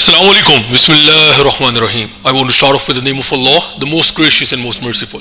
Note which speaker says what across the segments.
Speaker 1: Assalamu alaikum. Bismillahir Rahmanir Rahim. I want to start off with the name of Allah, the most gracious and most merciful.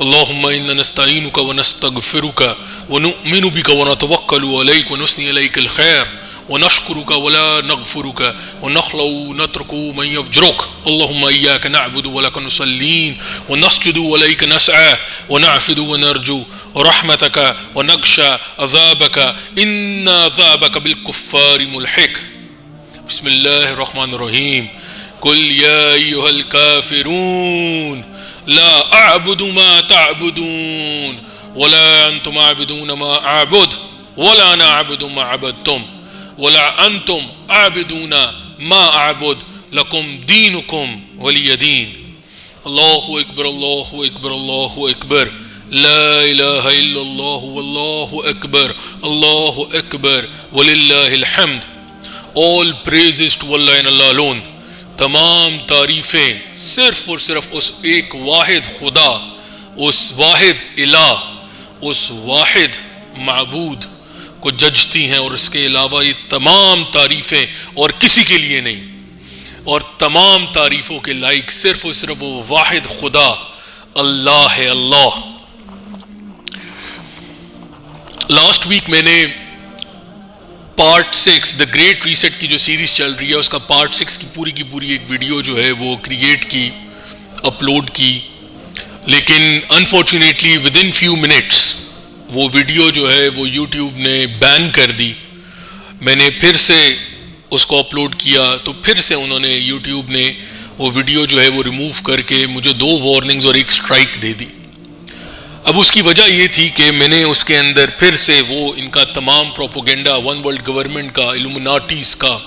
Speaker 1: Allahumma inna nasta'inuka wa nastaghfiruka wa nu'minu bika wa natawakkalu alayka wa nusni alayka al-khair wa nashkuruka wa la naghfiruka wa nakhlu natruku man yafjuruk. Allahumma iyyaka na'budu wa laka nusallin wa nasjudu wa ilayka nas'a wa na'fidu wa narju رحمتك ونخشى عذابك إن عذابك بالكفار ملحق. بسم الله الرحمن الرحيم. قل يا أيها الكافرون لا أعبد ما تعبدون ولا أنتم عابدون ما أعبد ولا أنا أعبد ما عبدتم ولا أنتم عابدون ما أعبد لكم دينكم ولي دين. الله أكبر الله أكبر الله أكبر. لا الہ الا اللہ واللہ اکبر اللہ اکبر وللہ الحمد. All praises to Allah and Allah alone. تمام تعریفیں صرف اور صرف اس ایک واحد خدا، اس واحد الہ، اس واحد معبود کو ججتی ہیں، اور اس کے علاوہ یہ تمام تعریفیں اور کسی کے لیے نہیں، اور تمام تعریفوں کے لائق صرف اور صرف وہ واحد خدا اللہ ہے. اللہ. لاسٹ ویک میں نے پارٹ 6 دا گریٹ ریسٹ کی جو سیریز چل رہی ہے اس کا پارٹ 6 کی پوری ایک ویڈیو جو ہے وہ کریٹ کی، اپلوڈ کی، لیکن unfortunately with in few minutes وہ ویڈیو جو ہے وہ یوٹیوب نے بین کر دی. میں نے پھر سے اس کو اپلوڈ کیا تو پھر سے انہوں نے یوٹیوب نے وہ ویڈیو جو ہے وہ ریموو کر کے مجھے 2 وارننگز اور 1 اسٹرائک دے دی. اب اس کی وجہ یہ تھی کہ میں نے اس کے اندر پھر سے وہ ان کا تمام پروپوگنڈا، ون ورلڈ گورنمنٹ کا، الومناٹیز کا،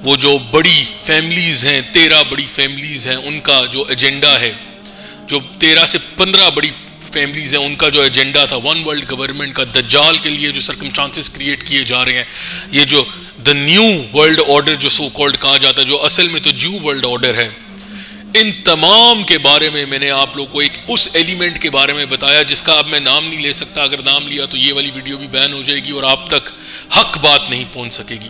Speaker 1: وہ جو بڑی فیملیز ہیں، 13 بڑی فیملیز ہیں، ان کا جو ایجنڈا ہے، جو 13 سے 15 بڑی فیملیز ہیں، ان کا جو ایجنڈا تھا ون ورلڈ گورنمنٹ کا، دجال کے لیے جو سرکمسٹانسز کریٹ کیے جا رہے ہیں، یہ جو دا نیو ورلڈ آرڈر جو سو کالڈ کہا جاتا ہے، جو اصل میں تو جو ورلڈ آرڈر ہے، ان تمام کے بارے میں میں نے آپ لوگوں کو ایک اس ایلیمنٹ کے بارے میں بتایا جس کا اب میں نام نہیں لے سکتا. اگر نام لیا تو یہ والی ویڈیو بھی بین ہو جائے گی اور آپ تک حق بات نہیں پہنچ سکے گی.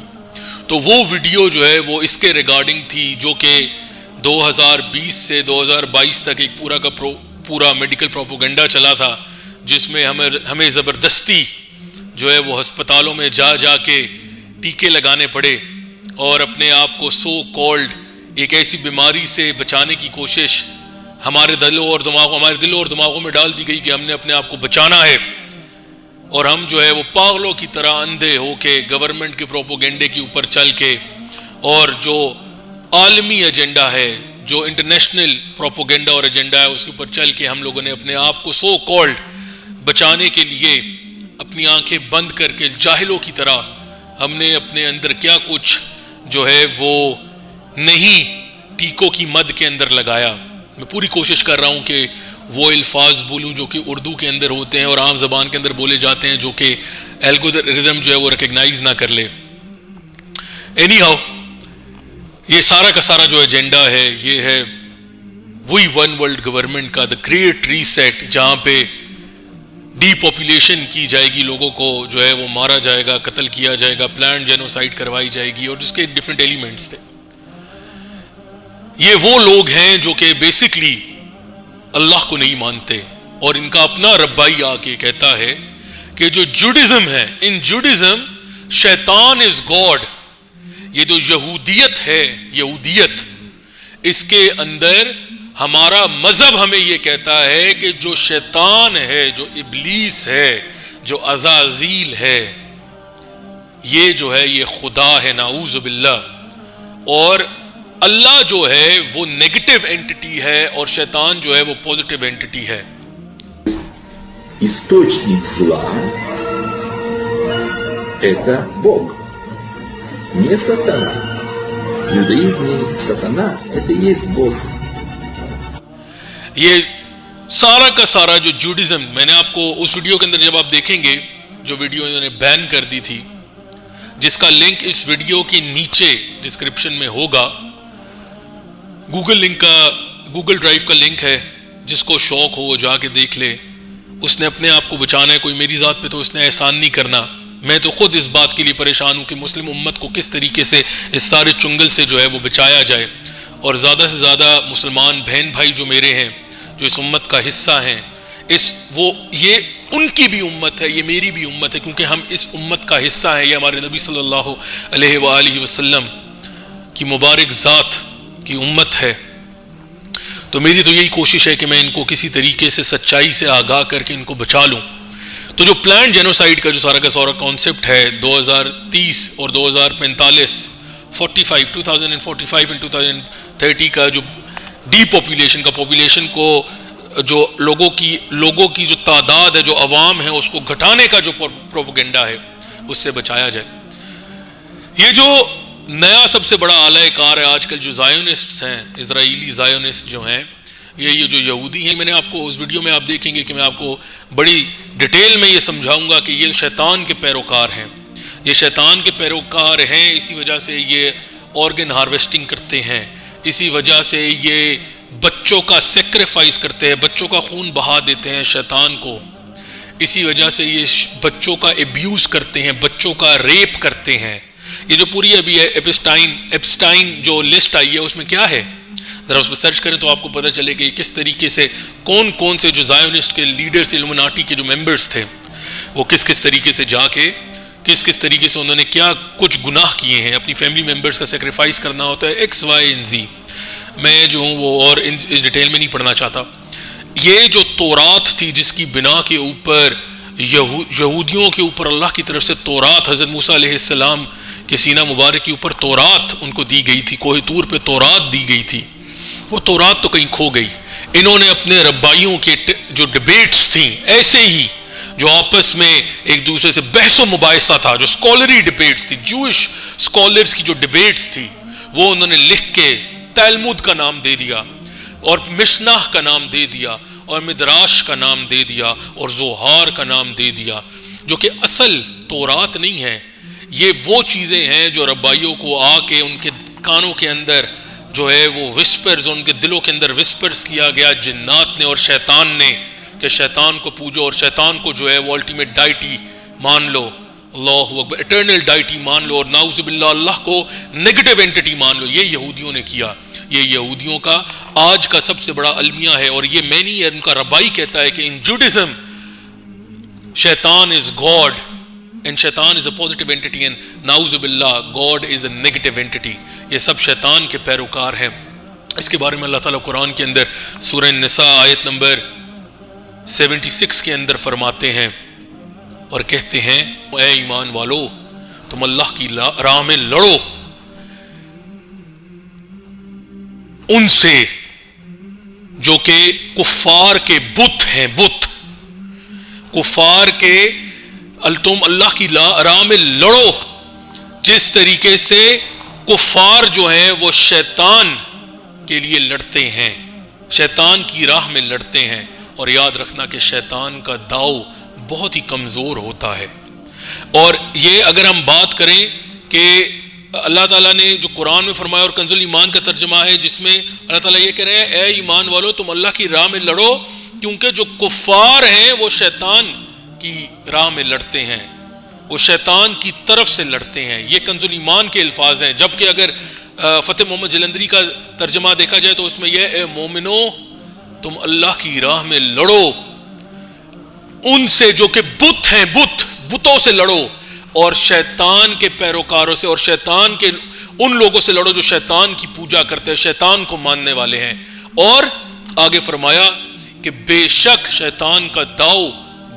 Speaker 1: تو وہ ویڈیو جو ہے وہ اس کے ریگارڈنگ تھی، جو کہ 2020 سے 2022 تک ایک پورا میڈیکل پروپوگنڈا چلا تھا، جس میں ہمیں زبردستی جو ہے وہ ہسپتالوں میں جا کے ٹیکے لگانے پڑے اور اپنے آپ کو سو کالڈ ایک ایسی بیماری سے بچانے کی کوشش ہمارے دلوں اور دماغوں میں ڈال دی گئی کہ ہم نے اپنے آپ کو بچانا ہے، اور ہم جو ہے وہ پاگلوں کی طرح اندھے ہو کے گورنمنٹ کے پروپوگنڈے کے اوپر چل کے، اور جو عالمی ایجنڈا ہے، جو انٹرنیشنل پروپوگنڈا اور ایجنڈا ہے، اس کے اوپر چل کے ہم لوگوں نے اپنے آپ کو سو کالڈ بچانے کے لیے اپنی آنکھیں بند کر کے جاہلوں کی طرح ہم نے اپنے اندر کیا کچھ جو ہے وہ نہیں ٹیکوں کی مد کے اندر لگایا. میں پوری کوشش کر رہا ہوں کہ وہ الفاظ بولوں جو کہ اردو کے اندر ہوتے ہیں اور عام زبان کے اندر بولے جاتے ہیں، جو کہ الگورتھم جو ہے وہ ریکگنائز نہ کر لے. اینی ہاؤ، یہ سارا کا سارا جو ایجنڈا ہے یہ ہے وہی ون ورلڈ گورنمنٹ کا، دا گریٹ ریسیٹ، جہاں پہ ڈی پاپولیشن کی جائے گی، لوگوں کو جو ہے وہ مارا جائے گا، قتل کیا جائے گا، پلانڈ جینوسائیڈ کروائی جائے گی، اور جس کے ڈفرینٹ ایلیمنٹس تھے. یہ وہ لوگ ہیں جو کہ بیسکلی اللہ کو نہیں مانتے، اور ان کا اپنا ربائی آ کے کہتا ہے کہ جو جوڈزم ہے، ان جوڈزم شیطان از گاڈ. یہ جو یہودیت ہے، یہودیت، اس کے اندر ہمارا مذہب ہمیں یہ کہتا ہے کہ جو شیطان ہے، جو ابلیس ہے، جو عزازیل ہے، یہ جو ہے یہ خدا ہے، نعوذ باللہ. اور اللہ جو ہے وہ نیگیٹو اینٹی ہے اور شیطان جو ہے وہ پازیٹیو اینٹی ہے.
Speaker 2: Источник зла – это Бог, не сатана. В иудаизме сатана – это и есть Бог.
Speaker 1: یہ سارا کا سارا جو جوڈزم، میں نے آپ کو اس ویڈیو کے اندر جب آپ دیکھیں گے، جو ویڈیو انہوں نے بین کر دی تھی، جس کا لنک اس ویڈیو کے نیچے ڈسکرپشن میں ہوگا، گوگل ڈرائیو کا لنک ہے، جس کو شوق ہو وہ جا کے دیکھ لے. اس نے اپنے آپ کو بچانا ہے، کوئی میری ذات پہ تو اس نے احسان نہیں کرنا. میں تو خود اس بات کے لیے پریشان ہوں کہ مسلم امت کو کس طریقے سے اس سارے چنگل سے جو ہے وہ بچایا جائے، اور زیادہ سے زیادہ مسلمان بہن بھائی جو میرے ہیں، جو اس امت کا حصہ ہیں، یہ ان کی بھی امت ہے، یہ میری بھی امت ہے، کیونکہ ہم اس امت کا حصہ ہیں. یہ ہمارے نبی صلی اللہ علیہ وآلہ وسلم کی مبارک ذات کی امت ہے. تو میری تو یہی کوشش ہے کہ میں ان کو کسی طریقے سے سچائی سے آگاہ کر کے ان کو بچا لوں. تو جو پلانڈ جینوسائیڈ کا جو سارا کا سارا کانسیپٹ ہے 2030 اور 2045 2045 and 2030 کا جو ڈی پاپولیشن کا پاپولیشن کو جو لوگوں کی جو تعداد ہے، جو عوام ہے، اس کو گھٹانے کا جو پروپیگنڈا ہے اس سے بچایا جائے. یہ جو نیا سب سے بڑا اعلی کار ہے آج کل جو زائونسٹس ہیں، اسرائیلی زائونسٹ جو ہیں، یہ جو یہودی ہیں، میں نے آپ کو اس ویڈیو میں آپ دیکھیں گے کہ میں آپ کو بڑی ڈیٹیل میں یہ سمجھاؤں گا کہ یہ شیطان کے پیروکار ہیں. یہ شیطان کے پیروکار ہیں، اسی وجہ سے یہ آرگن ہارویسٹنگ کرتے ہیں، اسی وجہ سے یہ بچوں کا سیکریفائس کرتے ہیں، بچوں کا خون بہا دیتے ہیں شیطان کو، اسی وجہ سے یہ بچوں کا ایبیوز کرتے ہیں، بچوں کا ریپ کرتے ہیں. یہ جو پوری ابھی ہے ایپسٹائن جو لسٹ آئی ہے اس میں کیا ہے، ذرا اس پہ سرچ کریں تو آپ کو پتہ چلے کہ کس طریقے سے کون سے جو زائونسٹ کے لیڈرز، الومناٹی کے جو ممبرز تھے، وہ کس طریقے سے جا کے کس طریقے سے انہوں نے کیا کچھ گناہ کیے ہیں. اپنی فیملی ممبرز کا سیکریفائس کرنا ہوتا ہے ایکس وائی اینڈ زی. میں جو ہوں وہ اور اس ڈیٹیل میں نہیں پڑھنا چاہتا. یہ جو تورات تھی جس کی بنا کے اوپر یہودیوں کے اوپر اللہ کی طرف سے تورات، حضرت موسیٰ علیہ السلام کے سینہ مبارک کے اوپر تورات ان کو دی گئی تھی، کوہ طور پہ تورات دی گئی تھی، وہ تورات تو کہیں کھو گئی. انہوں نے اپنے ربائیوں کے جو ڈیبیٹس تھیں، ایسے ہی جو آپس میں ایک دوسرے سے بحث و مباحثہ تھا، جو اسکالری ڈیبیٹس تھی، جوش اسکالرز کی جو ڈیبیٹس تھی، وہ انہوں نے لکھ کے تلمود کا نام دے دیا اور مشناہ کا نام دے دیا اور مدراش کا نام دے دیا اور زوہار کا نام دے دیا، جو کہ اصل تورات نہیں ہے. یہ وہ چیزیں ہیں جو ربائیوں کو آ کے ان کے کانوں کے اندر جو ہے وہ وسپرز، ان کے دلوں کے اندر وسپرز کیا گیا جنات نے اور شیطان نے، کہ شیطان کو پوجو اور شیطان کو جو ہے وہ الٹیمیٹ ڈائٹی مان لو، اللہ اکبر، ایٹرنل ڈائٹی مان لو، اور نعوذ باللہ اللہ کو نیگیٹو اینٹی مان لو. یہ یہودیوں نے کیا. یہ یہودیوں کا آج کا سب سے بڑا المیہ ہے. اور یہ میں نہیں، ان کا ربائی کہتا ہے کہ ان جوڈازم شیطان از گاڈ and شیطان is a positive entity and نعوذ باللہ God is a negative entity. یہ سب شیطان کے پیروکار ہیں. اس کے بارے میں اللہ تعالیٰ قرآن کے اندر سورہ النساء آیت نمبر 76 کے اندر فرماتے ہیں اور کہتے ہیں، اے ایمان والو تم اللہ کی راہ میں لڑو ان سے جو کہ کفار کے بت ہیں. بت کفار کے تم اللہ کی راہ میں لڑو جس طریقے سے کفار جو ہیں وہ شیطان کے لیے لڑتے ہیں، شیطان کی راہ میں لڑتے ہیں. اور یاد رکھنا کہ شیطان کا داؤ بہت ہی کمزور ہوتا ہے. اور یہ اگر ہم بات کریں کہ اللہ تعالیٰ نے جو قرآن میں فرمایا، اور کنز الایمان کا ترجمہ ہے جس میں اللہ تعالیٰ یہ کہہ رہے ہیں، اے ایمان والو تم اللہ کی راہ میں لڑو، کیونکہ جو کفار ہیں وہ شیطان کی راہ میں لڑتے ہیں، وہ شیطان کی طرف سے لڑتے ہیں. یہ کنز الایمان کے الفاظ ہیں. جبکہ اگر فتح محمد جلندری کا ترجمہ دیکھا جائے تو اس میں یہ، اے مومنو تم اللہ کی راہ میں لڑو ان سے جو کہ بت ہیں، بتوں سے لڑو، اور شیطان کے پیروکاروں سے اور شیطان کے ان لوگوں سے لڑو جو شیطان کی پوجا کرتے ہیں، شیطان کو ماننے والے ہیں. اور آگے فرمایا کہ بے شک شیطان کا داؤ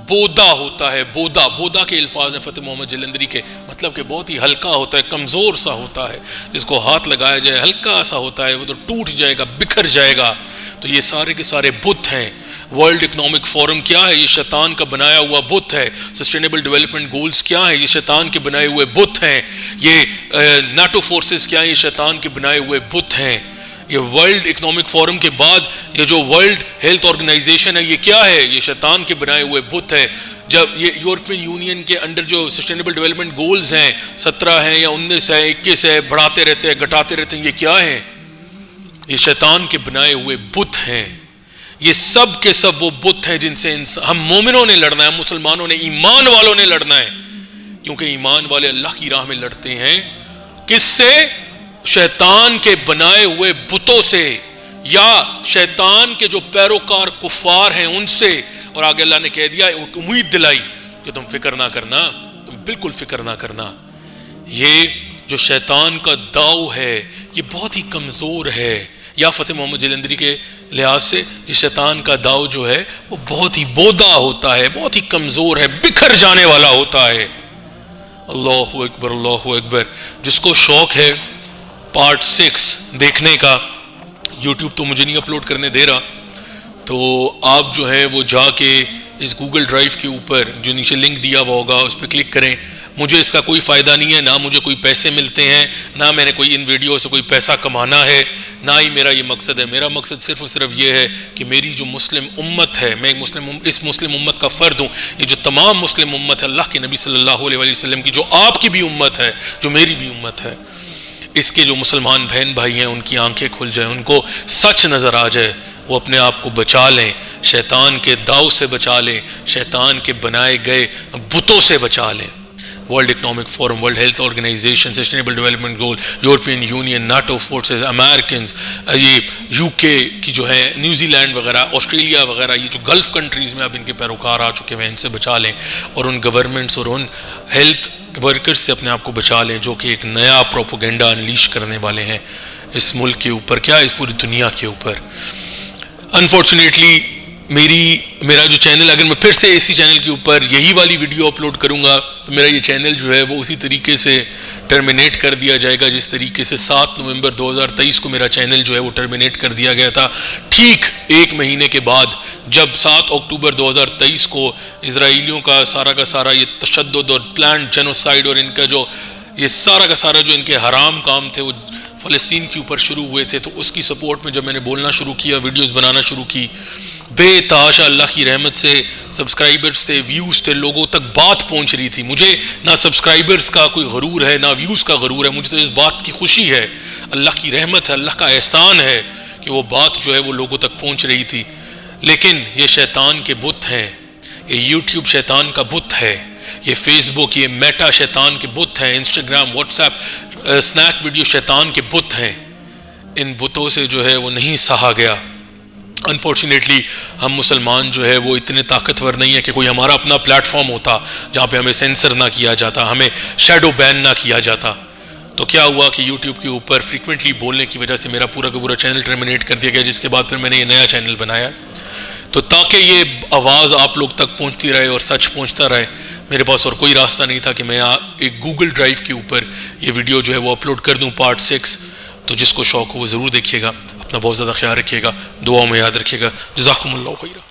Speaker 1: بودا ہوتا ہے. بودا کے الفاظ ہیں فتح محمد جلندری کے، مطلب کہ بہت ہی ہلکا ہوتا ہے، کمزور سا ہوتا ہے، جس کو ہاتھ لگایا جائے ہلکا سا ہوتا ہے، وہ تو ٹوٹ جائے گا، بکھر جائے گا. تو یہ سارے کے سارے بت ہیں. ورلڈ اکنامک فورم کیا ہے؟ یہ شیطان کا بنایا ہوا بت ہے. سسٹینیبل ڈیولپمنٹ گولز کیا ہے؟ یہ شیطان کے بنائے ہوئے بت ہیں. یہ نیٹو فورسز کیا ہیں؟ یہ شیطان کے بنائے ہوئے بت ہیں. یہ ورلڈ اکنامک فورم کے بعد یہ جو ورلڈ ہیلتھ آرگنائزیشن ہے، یہ کیا ہے؟ یہ شیطان کے بنائے ہوئے بت ہے. جب یہ یورپین یونین کے انڈر جو سسٹینیبل ڈیولپمنٹ گولز ہیں 17 ہیں یا 19 ہے 21 ہے، بڑھاتے رہتے ہیں گھٹاتے رہتے ہیں، یہ کیا ہیں؟ یہ شیطان کے بنائے ہوئے بت ہیں. یہ سب کے سب وہ بت ہیں جن سے ہم مومنوں نے لڑنا ہے، ہم مسلمانوں نے، ایمان والوں نے لڑنا ہے، کیونکہ ایمان والے اللہ کی راہ میں لڑتے ہیں کس سے؟ شیطان کے بنائے ہوئے بتوں سے، یا شیطان کے جو پیروکار کفار ہیں ان سے۔ اور آگے اللہ نے کہہ دیا، امید دلائی کہ تم فکر نہ کرنا، تم بالکل فکر نہ کرنا، یہ جو شیطان کا داؤ ہے یہ بہت ہی کمزور ہے۔ یا فتح محمد جلندری کے لحاظ سے یہ شیطان کا داؤ جو ہے وہ بہت ہی بودا ہوتا ہے، بہت ہی کمزور ہے، بکھر جانے والا ہوتا ہے۔ اللہ اکبر، اللہ اکبر۔ جس کو شوق ہے پارٹ 6 دیکھنے کا، یوٹیوب تو مجھے نہیں اپلوڈ کرنے دے رہا، تو آپ جو ہے وہ جا کے اس گوگل ڈرائیو کے اوپر جو نیچے لنک دیا ہوا ہوگا اس پہ کلک کریں۔ مجھے اس کا کوئی فائدہ نہیں ہے، نہ مجھے کوئی پیسے ملتے ہیں، نہ میں نے کوئی ان ویڈیو سے کوئی پیسہ کمانا ہے، نہ ہی میرا یہ مقصد ہے۔ میرا مقصد صرف اور صرف یہ ہے کہ میری جو مسلم امت ہے، میں اس مسلم امت کا فرد ہوں، یہ جو تمام مسلم امت ہے اللہ کے نبی صلی اللہ علیہ وسلم کی، جو آپ کی بھی امت ہے، جو میری بھی امت ہے، اس کے جو مسلمان بہن بھائی ہیں ان کی آنکھیں کھل جائیں، ان کو سچ نظر آ جائے، وہ اپنے آپ کو بچا لیں، شیطان کے داؤ سے بچا لیں، شیطان کے بنائے گئے بتوں سے بچا لیں۔ World Economic Forum, World Health Organization, sustainable development goal, European Union, NATO forces, Americans, یہ یو کے کی جو ہے، نیوزی لینڈ وغیرہ، آسٹریلیا وغیرہ، یہ جو گلف کنٹریز میں اب ان کے پیروکار آ چکے ہیں، ان سے بچا لیں، اور ان گورنمنٹس اور ان ہیلتھ ورکرز سے اپنے آپ کو بچا لیں جو کہ ایک نیا پروپیگنڈا انلیش کرنے والے ہیں اس ملک کے اوپر، کیا اس پوری دنیا کے اوپر۔ انفارچونیٹلی میرا جو چینل، اگر میں پھر سے اسی چینل کے اوپر یہی والی ویڈیو اپلوڈ کروں گا تو میرا یہ چینل جو ہے وہ اسی طریقے سے ٹرمینیٹ کر دیا جائے گا جس طریقے سے 7 نومبر 2023 کو میرا چینل جو ہے وہ ٹرمینیٹ کر دیا گیا تھا۔ ٹھیک ایک مہینے کے بعد جب 7 اکتوبر 2023 کو اسرائیلیوں کا سارا یہ تشدد اور پلانڈ جینوسائیڈ اور ان کا جو یہ سارا کا سارا جو ان کے حرام کام تھے وہ فلسطین کے اوپر شروع ہوئے تھے، تو اس کی سپورٹ میں جب میں نے بولنا شروع کیا، ویڈیوز بنانا شروع کی، بے تحاشا اللہ کی رحمت سے سبسکرائبرز تھے، ویوز تھے، لوگوں تک بات پہنچ رہی تھی۔ مجھے نہ سبسکرائبرز کا کوئی غرور ہے، نہ ویوز کا غرور ہے، مجھے تو اس بات کی خوشی ہے، اللہ کی رحمت ہے، اللہ کا احسان ہے کہ وہ بات جو ہے وہ لوگوں تک پہنچ رہی تھی۔ لیکن یہ شیطان کے بت ہیں، یہ یوٹیوب شیطان کا بت ہے، یہ فیس بک، یہ میٹا شیطان کے بت ہیں، Instagram, what's app, snack video شیطان کے بت ہیں۔ ان بتوں سے جو ہے وہ نہیں سہا گیا۔ انفارچونیٹلی ہم مسلمان جو ہے وہ اتنے طاقتور نہیں ہے کہ کوئی ہمارا اپنا پلیٹ فارم ہوتا جہاں پہ ہمیں سینسر نہ کیا جاتا، ہمیں شیڈو بین نہ کیا جاتا۔ تو کیا ہوا کہ یوٹیوب کے اوپر فریکوینٹلی بولنے کی وجہ سے میرا پورا کا پورا چینل ٹرمینیٹ کر دیا گیا، جس کے بعد پھر میں نے یہ نیا چینل بنایا۔ تو تاکہ یہ آواز آپ لوگ تک پہنچتی رہے اور سچ پہنچتا رہے، میرے پاس اور کوئی راستہ نہیں تھا کہ میں ایک گوگل ڈرائیو کے اوپر یہ ویڈیو جو ہے وہ اپلوڈ کر دوں پارٹ 6۔ تو جس کو شوق ہو وہ ضرور دیکھیے گا، اپنا بہت زیادہ خیال رکھیے گا، دعاؤں میں یاد رکھیے گا۔ جزاکم اللہ خیرہ۔